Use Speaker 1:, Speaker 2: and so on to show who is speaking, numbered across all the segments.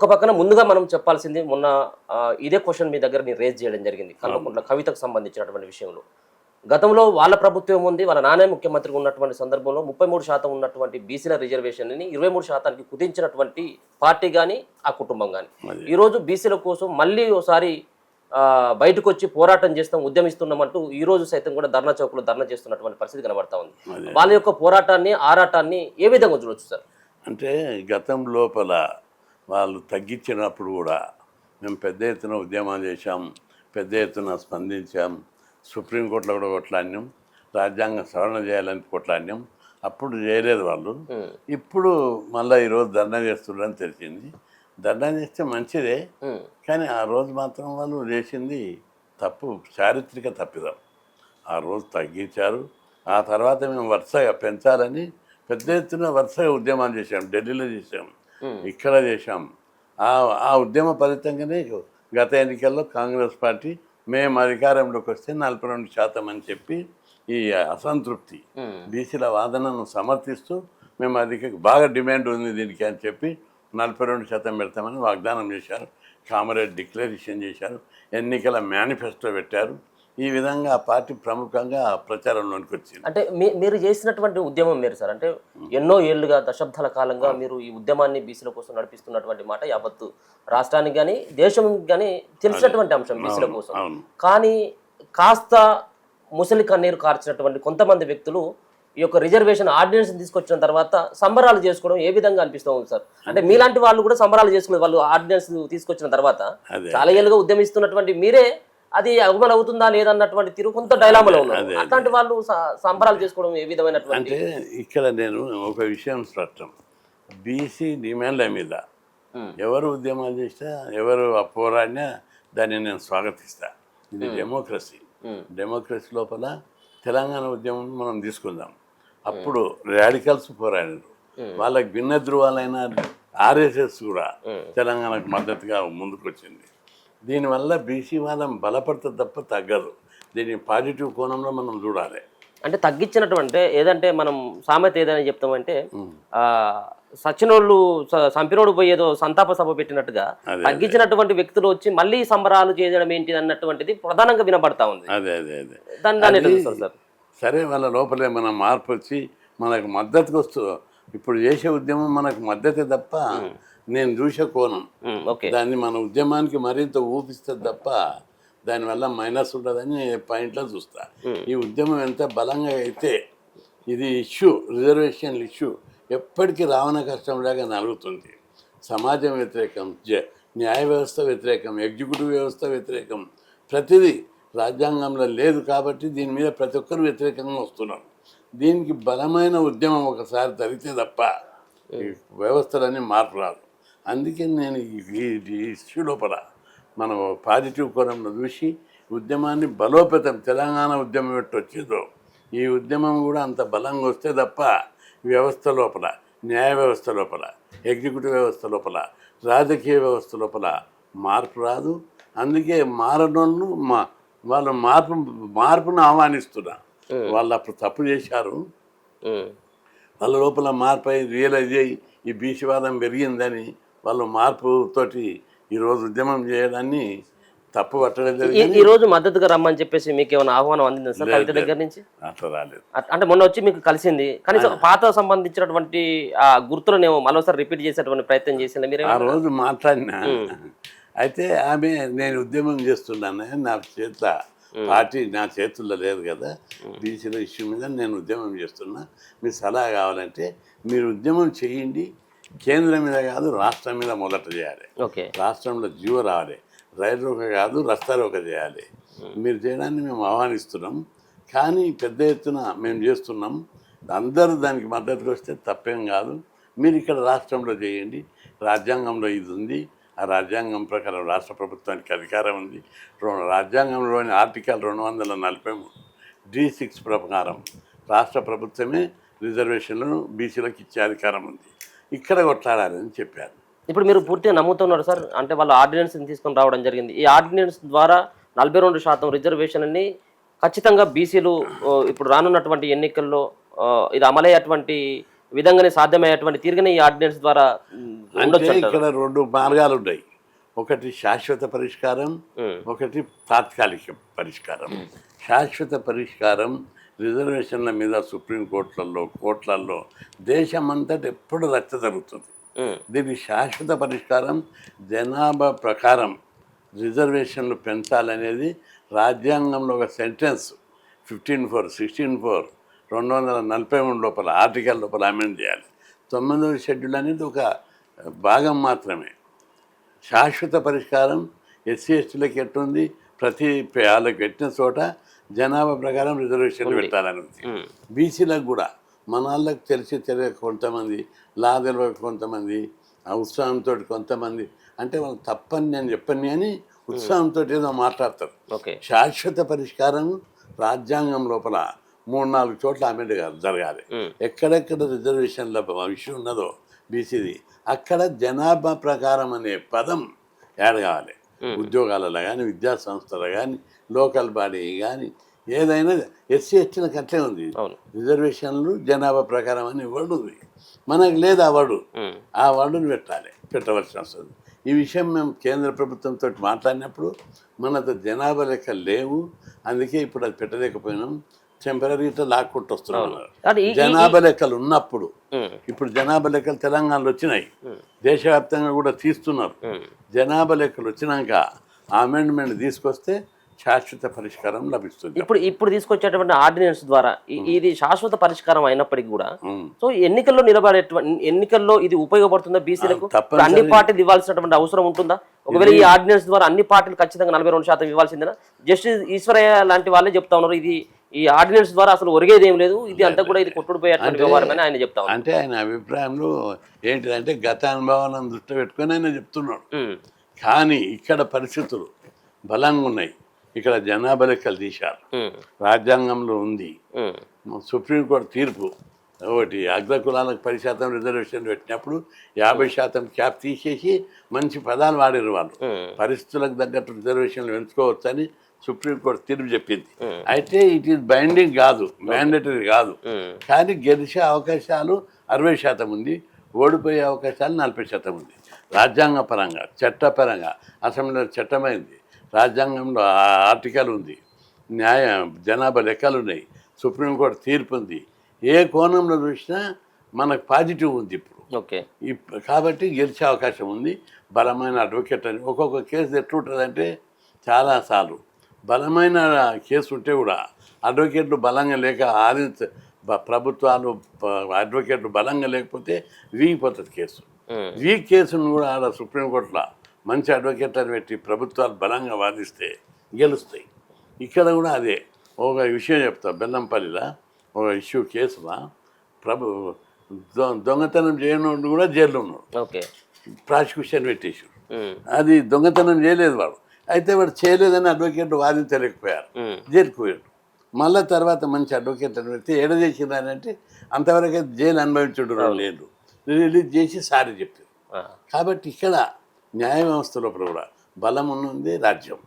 Speaker 1: ఒక పక్కన ముందుగా మనం చెప్పాల్సింది మొన్న ఇదే క్వశ్చన్ మీ దగ్గర నేను రేజ్ చేయడం జరిగింది కల్వకుంట్ల కవితకు సంబంధించినటువంటి విషయంలో. గతంలో వాళ్ళ ప్రభుత్వం ఉంది, వాళ్ళ నానే ముఖ్యమంత్రిగా ఉన్నటువంటి సందర్భంలో 33% ఉన్నటువంటి బీసీల రిజర్వేషన్ని 23%కి కుదించినటువంటి పార్టీ కానీ ఆ కుటుంబం కానీ ఈరోజు బీసీల కోసం మళ్ళీ ఒకసారి బయటకు వచ్చి పోరాటం చేస్తాం, ఉద్యమిస్తున్నామంటూ ఈ రోజు సైతం కూడా ధర్నా చౌక్లో ధర్నా చేస్తున్నటువంటి పరిస్థితి కనబడతా ఉంది. వాళ్ళ యొక్క పోరాటాన్ని ఆరాటాన్ని ఏ విధంగా చూడొచ్చు సార్?
Speaker 2: అంటే గతం లోపల వాళ్ళు తగ్గించినప్పుడు కూడా మేము పెద్ద ఎత్తున ఉద్యమాలు చేశాం, పెద్ద ఎత్తున స్పందించాం, సుప్రీంకోర్టులో కూడా కొట్లాడినాం, రాజ్యాంగం సవరణ చేయాలని కొట్లాడినాం. అప్పుడు చేయలేదు వాళ్ళు. ఇప్పుడు మళ్ళీ ఈరోజు ధర్నా చేస్తున్నారని తెలిసింది. ధర్నా చేస్తే మంచిదే, కానీ ఆ రోజు మాత్రం వాళ్ళు చేసింది తప్పు, చారిత్రక తప్పిదం. ఆ రోజు తగ్గించారు. ఆ తర్వాత మేము వరుసగా పెంచాలని పెద్ద ఎత్తున వరుసగా ఉద్యమాలు చేశాం. ఢిల్లీలో చేశాం, ఇక్కడ చేశాం. ఆ ఉద్యమ ఫలితంగానే గత ఎన్నికల్లో కాంగ్రెస్ పార్టీ మేము అధికారంలోకి వస్తే 42% అని చెప్పి ఈ అసంతృప్తి బీసీల వాదనను సమర్థిస్తూ మేము బాగా డిమాండ్ ఉంది దీనికి అని చెప్పి 42% పెడతామని వాగ్దానం చేశారు. కామరేడ్ డిక్లరేషన్ చేశారు, ఎన్నికల మేనిఫెస్టో పెట్టారు. ఈ విధంగా ఆ పార్టీ ప్రముఖంగా ప్రచారంలోనికి వచ్చింది.
Speaker 1: అంటే మీరు చేసినటువంటి ఉద్యమం మీరు సార్, అంటే ఎన్నో ఏళ్లుగా దశాబ్దాల కాలంగా మీరు ఈ ఉద్యమాన్ని బీసీల కోసం నడిపిస్తున్నటువంటి మాట యావత్తు రాష్ట్రానికి కానీ దేశానికి కానీ తెలిసినటువంటి అంశం బీసీల కోసం. కానీ కాస్త ముసలి కన్నీరు కార్చినటువంటి కొంతమంది వ్యక్తులు ఈ యొక్క రిజర్వేషన్ ఆర్డినెన్స్ తీసుకొచ్చిన తర్వాత సంబరాలు చేసుకోవడం ఏ విధంగా అనిపిస్తూ ఉంది సార్? అంటే మీలాంటి వాళ్ళు కూడా సంబరాలు చేసుకునే వాళ్ళు ఆర్డినెన్స్ తీసుకొచ్చిన తర్వాత చాలా ఏళ్ళుగా ఉద్యమిస్తున్నటువంటి మీరే అది అవమానం అవుతుందా లేదన్నటువంటి తీరు కొంత డైలామాలో ఉన్నారు. అట్లాంటి వాళ్ళు సంబరాలు చేసుకోవడం ఏ విధమైనటువంటి?
Speaker 2: అంటే ఇక్కడ నేను ఒక విషయం స్పష్టం, బీసీ డిమాండ్ల మీద ఎవరు ఉద్యమాలు చేసినా ఎవరు పోరాడినా దాన్ని నేను స్వాగతిస్తా. ఇది డెమోక్రసీ. డెమోక్రసీ లోపల తెలంగాణ ఉద్యమం మనం తీసుకుందాం. అప్పుడు రాడికల్స్ పోరాడారు, వాళ్ళకి భిన్న ధృవాలైన ఆర్ఎస్ఎస్ కూడా తెలంగాణకు మద్దతుగా ముందుకు వచ్చింది. దీనివల్ల బీసీ వాదం బలపడుతుంది తప్ప తగ్గదు. దీన్ని పాజిటివ్ కోణంలో మనం చూడాలి.
Speaker 1: అంటే తగ్గించినటువంటి ఏదంటే మనం సామెత ఏదైనా చెప్తామంటే సచినోళ్ళు సంపినోడు పోయి ఏదో సంతాప సభ పెట్టినట్టుగా తగ్గించినటువంటి వ్యక్తులు వచ్చి మళ్ళీ సంబరాలు చేయడం ఏంటి అన్నటువంటిది ప్రధానంగా వినబడతా ఉంది. దాన్ని సార్
Speaker 2: సరే, వాళ్ళ లోపలే మన మార్పు వచ్చి మనకు మద్దతుకు వస్తూ ఇప్పుడు చేసే ఉద్యమం మనకు మద్దతే తప్ప నేను చూసే కోణం దాన్ని మన ఉద్యమానికి మరింత ఊపిస్తుంది తప్ప దానివల్ల మైనస్ ఉండదని పాయింట్లో చూస్తా. ఈ ఉద్యమం ఎంత బలంగా అయితే ఇది ఇష్యూ, రిజర్వేషన్ ఇష్యూ ఎప్పటికీ రావణ కష్టంలాగా నలుగుతుంది. సమాజం వ్యతిరేకం, న్యాయ వ్యవస్థ వ్యతిరేకం, ఎగ్జిక్యూటివ్ వ్యవస్థ వ్యతిరేకం, ప్రతిదీ రాజ్యాంగంలో లేదు. కాబట్టి దీని మీద ప్రతి ఒక్కరు వ్యతిరేకంగా వస్తున్నారు. దీనికి బలమైన ఉద్యమం ఒకసారి జరిగితే తప్ప ఈ వ్యవస్థలన్నీ మార్పు రాదు. అందుకే నేను ఈ ఇష్యూ లోపల మనం పాజిటివ్ కోణంలో చూసి ఉద్యమాన్ని బలోపేతం, తెలంగాణ ఉద్యమం ఎట్టు వచ్చేదో ఈ ఉద్యమం కూడా అంత బలంగా వస్తే తప్ప వ్యవస్థ లోపల, న్యాయ వ్యవస్థ లోపల, ఎగ్జిక్యూటివ్ వ్యవస్థ లోపల, రాజకీయ వ్యవస్థ లోపల మార్పు రాదు. అందుకే మారనోళ్ళు వాళ్ళ మార్పును ఆహ్వానిస్తున్నా. వాళ్ళు అప్పుడు తప్పు చేశారు, వాళ్ళ లోపల మార్పు అయి రియలైజ్ అయ్యి ఈ బీసీవాదం పెరిగిందని వాళ్ళు మార్పుతోటి ఈరోజు ఉద్యమం చేయడాన్ని తప్పు పట్టడం జరిగింది.
Speaker 1: ఈ రోజు మద్దతుగా రమ్మని చెప్పేసి మీకు ఏమైనా ఆహ్వానం అందిందా సార్ కవిత దగ్గర నుంచి?
Speaker 2: అట్లా రాలేదు.
Speaker 1: అంటే మొన్న వచ్చి మీకు కలిసింది, కనీసం పాత సంబంధించినటువంటి ఆ గుర్తులను మరోసారి రిపీట్ చేసేటువంటి ప్రయత్నం చేసిందా మీరు?
Speaker 2: ఆ రోజు మాట్లాడినా అయితే ఆమె నేను ఉద్యమం చేస్తున్నాను, నా చేతుల పార్టీ నా చేతుల్లో లేదు కదా, బీసీల ఇష్యూ మీద నేను ఉద్యమం చేస్తున్నా, మీరు సలహా కావాలంటే మీరు ఉద్యమం చేయండి, కేంద్రం మీద కాదు రాష్ట్రం మీద మొదట చేయాలి. రాష్ట్రంలో జీవో రావాలి, రైలు రోక కాదు రస్తా రోక చేయాలి. మీరు చేయడాన్ని మేము ఆహ్వానిస్తున్నాం, కానీ పెద్ద ఎత్తున మేము చేస్తున్నాం. అందరూ దానికి మద్దతుకు వస్తే తప్పేం కాదు. మీరు ఇక్కడ రాష్ట్రంలో చేయండి, రాజ్యాంగంలో ఇది ఉంది, ఆ రాజ్యాంగం ప్రకారం రాష్ట్ర ప్రభుత్వానికి అధికారం ఉంది. రాజ్యాంగంలోని ఆర్టికల్ 243 D6 ప్రకారం రాష్ట్ర ప్రభుత్వమే రిజర్వేషన్లను బీసీలకు ఇచ్చే అధికారం ఉంది, ఇక్కడ కొట్లాడాలని చెప్పారు.
Speaker 1: ఇప్పుడు మీరు పూర్తిగా నమ్ముతున్నారు సార్? అంటే వాళ్ళ ఆర్డినెన్స్ తీసుకొని రావడం జరిగింది. ఈ ఆర్డినెన్స్ ద్వారా 42% రిజర్వేషన్ అని ఖచ్చితంగా బీసీలు ఇప్పుడు రానున్నటువంటి ఎన్నికల్లో ఇది అమలయ్యేటువంటి విధంగానే సాధ్యమయ్యేటువంటి తీరుగానే ఈ ఆర్డినెన్స్ ద్వారా ఉండొచ్చు
Speaker 2: అంటే
Speaker 1: అంటారు.
Speaker 2: ఇక్కడ రెండు మార్గాలు ఉన్నాయి. ఒకటి శాశ్వత పరిష్కారం, ఒకటి తాత్కాలిక పరిష్కారం. శాశ్వత పరిష్కారం రిజర్వేషన్ల మీద సుప్రీంకోర్టులలో కోర్టులలో దేశమంతటి ఎప్పుడు రచ్చ జరుగుతుంది. దీనికి శాశ్వత పరిష్కారం జనాభా ప్రకారం రిజర్వేషన్లు పెంచాలనేది రాజ్యాంగంలో ఒక సెంటెన్స్ 15(4) 16(4) 243 లోపల ఆర్టికల్ లోపల అమెండ్ చేయాలి. 9వ షెడ్యూల్ అనేది ఒక భాగం మాత్రమే. శాశ్వత పరిష్కారం ఎస్సీ ఎస్టీలకు ఎట్టుంది, ప్రతి వాళ్ళకి పెట్టిన చోట జనాభా ప్రకారం రిజర్వేషన్లు పెట్టాలని ఉంది. బీసీలకు కూడా మన వాళ్ళకి తెలియక కొంతమంది, లా తెలియక కొంతమంది, ఆ ఉత్సాహంతో కొంతమంది, అంటే వాళ్ళు తప్పని నేను చెప్పని అని ఉత్సాహంతో ఏదో మాట్లాడతారు. శాశ్వత పరిష్కారం రాజ్యాంగం లోపల 3-4 చోట్ల అమెండ్ జరగాలి. ఎక్కడెక్కడ రిజర్వేషన్ల విషయం ఉన్నదో బీసీది అక్కడ జనాభా ప్రకారం అనే పదం యాడ్ కావాలి. ఉద్యోగాలలో కానీ, విద్యా సంస్థలు కానీ, లోకల్ బాడీ కానీ, ఏదైనా ఎస్సీ ఎస్టీలకు అట్లే ఉంది. రిజర్వేషన్లు జనాభా ప్రకారం అని వర్డ్ ఉంది, మనకు లేదు ఆ వర్డు. ఆ వర్డును పెట్టవలసి వస్తుంది. ఈ విషయం మేము కేంద్ర ప్రభుత్వంతో మాట్లాడినప్పుడు మనతో జనాభా లెక్కలు లేవు, అందుకే ఇప్పుడు అది పెట్టలేకపోయినాం, టెంపరీగా లాక్కుంటూ వస్తున్నారు. జనాభా లెక్కలు ఉన్నప్పుడు ఇప్పుడు జనాభా లెక్కలు తెలంగాణలో వచ్చినాయి, దేశవ్యాప్తంగా కూడా తీస్తున్నారు. జనాభా లెక్కలు వచ్చినాక అమెండ్మెంట్ తీసుకొస్తే శాశ్వత పరిష్కారం లభిస్తుంది.
Speaker 1: ఇప్పుడు తీసుకొచ్చేటువంటి ఆర్డినెన్స్ ద్వారా ఇది శాశ్వత పరిష్కారం అయినప్పటికీ కూడా సో ఎన్నికల్లో ఇది ఉపయోగపడుతుందా బీసీలకు? అన్ని పార్టీలు ఇవ్వాల్సినటువంటి అవసరం ఉంటుందా? ఒకవేళ ఈ ఆర్డినెన్స్ ద్వారా అన్ని పార్టీలు ఖచ్చితంగా 42% ఇవ్వాల్సిందేనా? జస్టిస్ ఈశ్వరయ్య లాంటి వాళ్ళే చెప్తా ఉన్నారు ఇది ఈ ఆర్డినెన్స్ ద్వారా అసలు ఒరిగేది ఏం లేదు, ఇది అంతా కూడా ఇది కొట్టుడిపోయేటువంటి వ్యవహారం అని ఆయన చెప్తా ఉన్నారు.
Speaker 2: అంటే ఆయన అభిప్రాయంలో ఏంటిదంటే గత అనుభవాలను దృష్టి పెట్టుకొని ఆయన చెప్తున్నాడు. కానీ ఇక్కడ పరిస్థితులు బలంగా ఉన్నాయి. ఇక్కడ జనాభా లెక్కలు తీశారు, రాజ్యాంగంలో ఉంది, సుప్రీంకోర్టు తీర్పు ఒకటి అగ్రకులాలకు 10% రిజర్వేషన్ పెట్టినప్పుడు 50% క్యాప్ తీసేసి మంచి పదాలు వాడారు వాళ్ళు. పరిస్థితులకు తగ్గట్టు రిజర్వేషన్లు పెంచుకోవచ్చని సుప్రీంకోర్టు తీర్పు చెప్పింది. అయితే ఇట్ ఈస్ బైండింగ్ కాదు, మ్యాండేటరీ కాదు. కానీ గెలిచే అవకాశాలు 60% ఉంది, ఓడిపోయే అవకాశాలు 40% ఉంది. రాజ్యాంగ పరంగా, చట్టపరంగా అసెంబ్లీలో చట్టమైంది, రాజ్యాంగంలో ఆర్టికల్ ఉంది, జనాభా లెక్కలు ఉన్నాయి, సుప్రీంకోర్టు తీర్పు ఉంది. ఏ కోణంలో చూసినా మనకు పాజిటివ్ ఉంది ఇప్పుడు. కాబట్టి గెలిచే అవకాశం ఉంది. బలమైన అడ్వకేట్ అని ఒక్కొక్క కేసు ఎట్లుంటుందంటే చాలాసార్లు బలమైన కేసు ఉంటే కూడా అడ్వకేట్లు బలంగా లేక ప్రభుత్వాలు అడ్వకేట్లు బలంగా లేకపోతే వీగిపోతుంది కేసు. వీక్ కేసును కూడా ఆడ సుప్రీంకోర్టులో మంచి అడ్వకేట్లను పెట్టి ప్రభుత్వాలు బలంగా వాదిస్తే గెలుస్తాయి. ఇక్కడ కూడా అదే ఒక విషయం చెప్తా. బెల్లంపల్లిలో ఒక ఇష్యూ కేసులో దొంగతనం చేయనోడు కూడా జైల్లో ఉన్నాడు, ప్రాసిక్యూషన్ పెట్టేసాడు. అది దొంగతనం చేయలేదు వాడు, అయితే వాడు చేయలేదని అడ్వకేట్ వాదించలేకపోయారు, జైలుకు పోయాడు. మళ్ళీ తర్వాత మంచి అడ్వకేట్ అని పెడితే ఏడ చేసిందంటే అంతవరకు జైలు అనుభవించడం లేదు, రిలీజ్ చేసి సారీ చెప్పారు. కాబట్టి ఇక్కడ న్యాయ వ్యవస్థ లోపల కూడా బలం ఉన్నది రాజ్యం.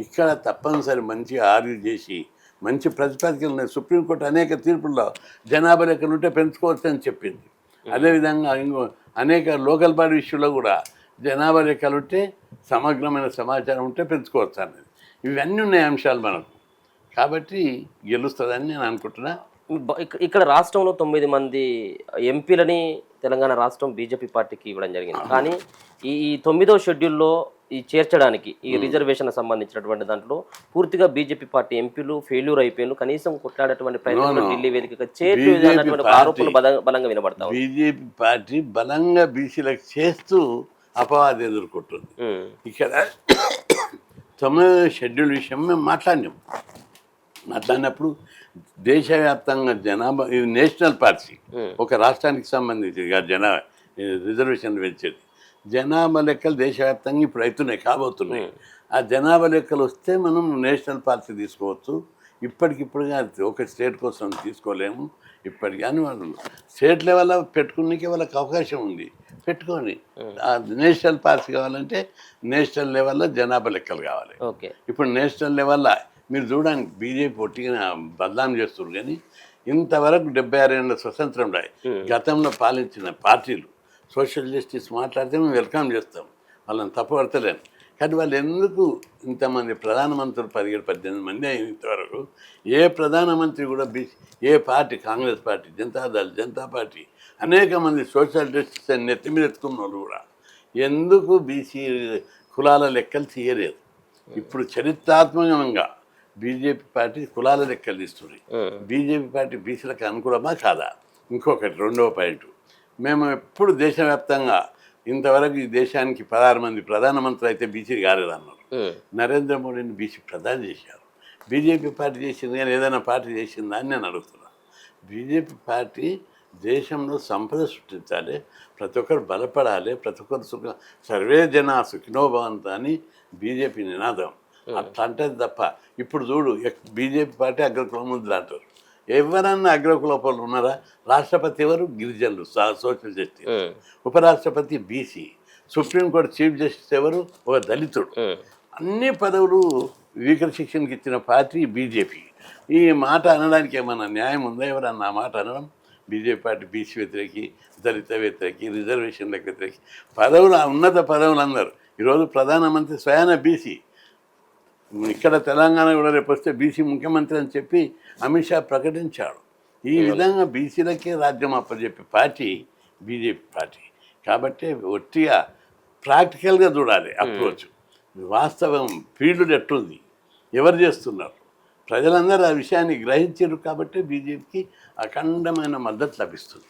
Speaker 2: ఇక్కడ తప్పనిసరి మంచిగా ఆర్గ్యూ చేసి మంచి ప్రతిపాదికలు ఉన్నాయి. సుప్రీంకోర్టు అనేక తీర్పుల్లో జనాభా లెక్కలు ఉంటే పెంచుకోవచ్చు అని చెప్పింది. అదేవిధంగా అనేక లోకల్ బాడీ ఇష్యూలో కూడా జనాభా లెక్కలు ఉంటే సమగ్రమైన సమాచారం ఉంటే పెంచుకోవచ్చు అనేది. ఇవన్నీ ఉన్నాయి అంశాలు మనకు. కాబట్టి గెలుస్తుందని నేను అనుకుంటున్నా.
Speaker 1: ఇక్కడ రాష్ట్రంలో 9 మంది ఎంపీలని తెలంగాణ రాష్ట్రం బీజేపీ పార్టీకి ఇవ్వడం జరిగింది. కానీ ఈ 9వ షెడ్యూల్లో ఈ చేర్చడానికి ఈ రిజర్వేషన్ సంబంధించినటువంటి దాంట్లో పూర్తిగా బీజేపీ పార్టీ ఎంపీలు ఫెయిల్యూర్ అయిపోయారు. కనీసం కొట్లాడేటువంటి ప్రయత్నం ఢిల్లీ వేదికగా చేర్చు ఆరోపణలు బలంగా వినబడతాయి.
Speaker 2: బీజేపీ పార్టీ బలంగా బీసీలకు చేస్తూ అపవాదం ఎదుర్కొంటుంది. ఇక్కడ 9వ షెడ్యూల్ విషయం మేము మాట్లాడినప్పుడు దేశవ్యాప్తంగా జనాభా ఇది నేషనల్ పార్టీ, ఒక రాష్ట్రానికి సంబంధించి రిజర్వేషన్ పెంచేది. జనాభా లెక్కలు దేశవ్యాప్తంగా ఇప్పుడు అవుతున్నాయి, కాబోతున్నాయి. ఆ జనాభా లెక్కలు వస్తే మనం నేషనల్ పార్టీ తీసుకోవచ్చు. ఇప్పటికిప్పుడుగా ఒక స్టేట్ కోసం తీసుకోలేము ఇప్పటికి. కానీ వాళ్ళు స్టేట్ లెవెల్లో పెట్టుకునే వాళ్ళకి అవకాశం ఉంది, పెట్టుకొని నేషనల్ పార్టీ కావాలంటే నేషనల్ లెవెల్లో జనాభా లెక్కలు కావాలి. ఇప్పుడు నేషనల్ లెవెల్లో మీరు చూడండి బీజేపీ ఒట్టిగా బదనాం చేస్తున్నారు. కానీ ఇంతవరకు 76 ఏళ్ళ స్వతంత్రం రాయి గతంలో పాలించిన పార్టీలు సోషల్ జస్టిస్ మాట్లాడితే మేము వెల్కమ్ చేస్తాం, వాళ్ళని తప్పుపడతలేను. కానీ వాళ్ళు ఎందుకు ఇంతమంది ప్రధానమంత్రులు 17-18 మంది అయిన ఇంతవరకు ఏ ప్రధానమంత్రి కూడా ఏ party, Congress party, Janata Dal, Janata party, అనేక మంది సోషల్ జస్టిస్ అని నెత్తి మీద ఎత్తుకున్న వాళ్ళు కూడా ఎందుకు బీసీ కులాల లెక్కలు తీయలేదు? ఇప్పుడు చరిత్రాత్మకంగా బీజేపీ పార్టీ కులాల లెక్కలు తీస్తుంది. బీజేపీ పార్టీ బీసీలకు అనుకూలమా కాదా? ఇంకొకటి రెండవ పాయింట్, మేము ఎప్పుడు దేశవ్యాప్తంగా ఇంతవరకు ఈ దేశానికి 16 మంది ప్రధానమంత్రి అయితే బీసీ కాలేదన్నారు. నరేంద్ర మోడీని బీసీ ప్రధాని చేశారు. బీజేపీ పార్టీ చేసింది కానీ ఏదైనా పార్టీ చేసిందా అని నేను అడుగుతున్నాను. బీజేపీ పార్టీ దేశంలో సంపద సృష్టించాలి, ప్రతి ఒక్కరు బలపడాలి, ప్రతి ఒక్కరు సర్వే జన సుఖినో భవంతు అని బీజేపీ నినాదం. అట్లా అంటది తప్ప ఇప్పుడు చూడు బీజేపీ పార్టీ అగ్రకులముద్ర అంటారు. ఎవరన్నా అగ్రకులపలు ఉన్నారా? రాష్ట్రపతి ఎవరు? గిరిజనులు, సోషల్ జస్టిస్. ఉపరాష్ట్రపతి బీసీ. సుప్రీంకోర్టు చీఫ్ జస్టిస్ ఎవరు? ఒక దళితుడు. అన్ని పదవులు వికర్శిక్షణకి ఇచ్చిన పార్టీ బీజేపీ. ఈ మాట అనడానికి ఏమన్నా న్యాయం ఉందా? ఎవరన్నా ఆ మాట అనడం? బీజేపీ పార్టీ బీసీ వ్యతిరేకి, దళిత వ్యతిరేకి, రిజర్వేషన్లకు వ్యతిరేకి, పదవులు ఉన్నత పదవులు అందరు. ఈరోజు ప్రధానమంత్రి స్వయాన బీసీ. ఇక్కడ తెలంగాణ కూడా రేపు వస్తే బీసీ ముఖ్యమంత్రి అని చెప్పి అమిత్ షా ప్రకటించాడు. ఈ విధంగా బీసీలకే రాజ్యం అప్పచెప్పే పార్టీ బీజేపీ పార్టీ. కాబట్టి ఒట్టిగా ప్రాక్టికల్గా చూడాలి అప్రోచ్. వాస్తవం ఫీల్డ్ ఎట్లుంది, ఎవరు చేస్తున్నారు, ప్రజలందరూ ఆ విషయాన్ని గ్రహించారు. కాబట్టి బీజేపీకి అఖండమైన మద్దతు లభిస్తుంది.